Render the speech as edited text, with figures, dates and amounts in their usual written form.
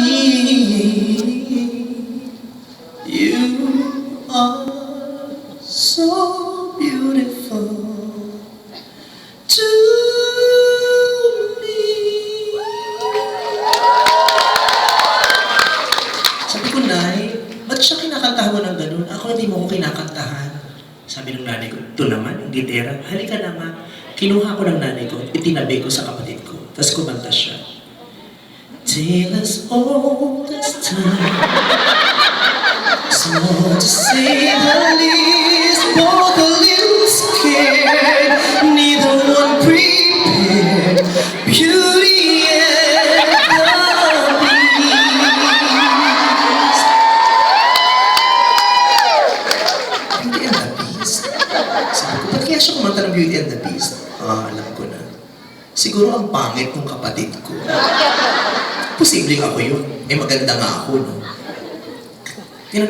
You are so beautiful to me. Sabi ko, Nay, ba't siya kinakantahan mo ng ganun? Ako hindi mo ko kinakantahan. Sabi ng nanay ko, ito naman, yung gitera. Halika na nga. Kinuha ko ng nanay ko, itinabi ko sa kapatid ko. Tapos kumanta siya. Tale as old as time, so to say the least, both a little scared, neither one prepared, Beauty and the Beast. Beauty and the Beast? Sabi ko, ba't kaya siya kumanta ng Beauty and the Beast? Alam ko na. Siguro ang pangit ng kapatid ko. Posibleng ako yun. Eh maganda nga ako, no? Tinanong